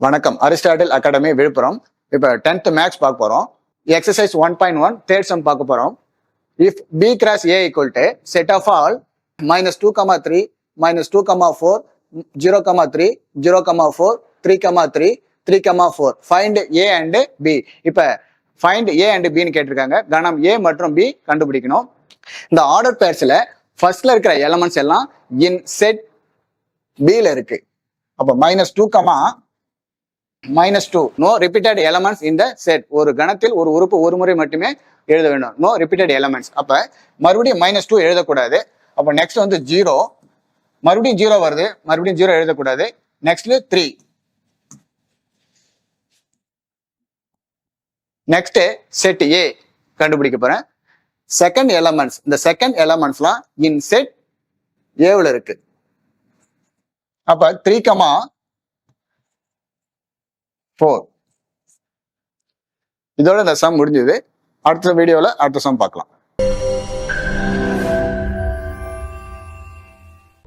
வணக்கம். Aristotle academy Villupuram. இப்போ 10th maths பார்க்க போறோம். எக்ஸசைஸ் 1.1 தேர்ட் சம் பார்க்க போறோம். If B cross A equal to set of all -2, 3, -2, 4, 0, 3, 0, 4, 3, 3, 3, 4 find A and B. இப்போ ஃபைண்ட் ஏ அண்ட் பின்னு கேட்டிருக்காங்க. கணம் ஏ மற்றும் பி கண்டுபிடிக்கணும். இந்த ஆர்டர் பேர்ஸ்ல ஃபர்ஸ்ட்ல இருக்கிற எலமெண்ட்ஸ் எல்லாம் இன் செட் பில இருக்கு. அப்போ -2, நோ ரிப்பீட்டட் எலமெண்ட்ஸ் இந்த செட். ஒரு கணத்தில் ஒரு உறுப்பு ஒரு முறை மட்டுமே எழுத வேண்டும். No repeated elements. அப்ப மறுபடியும் -2 எழுதக்கூடாது. அப்ப நெக்ஸ்ட் வந்து 0, மறுபடியும் 0 வருது, மறுபடியும் 0 எழுதக்கூடாது. நெக்ஸ்ட்ல 3, நெக்ஸ்ட் செட் ஏ கண்டுபிடிக்க போறேன். செகண்ட் எலமெண்ட்ஸ், இந்த செகண்ட் எலமெண்ட்ஸ்லாம் இன் செட் ஏவில் இருக்கு. அப்ப 3, 4. இதோட இந்த சம் முடிஞ்சது. அடுத்த வீடியோல அடுத்த சம் பார்க்கலாம்.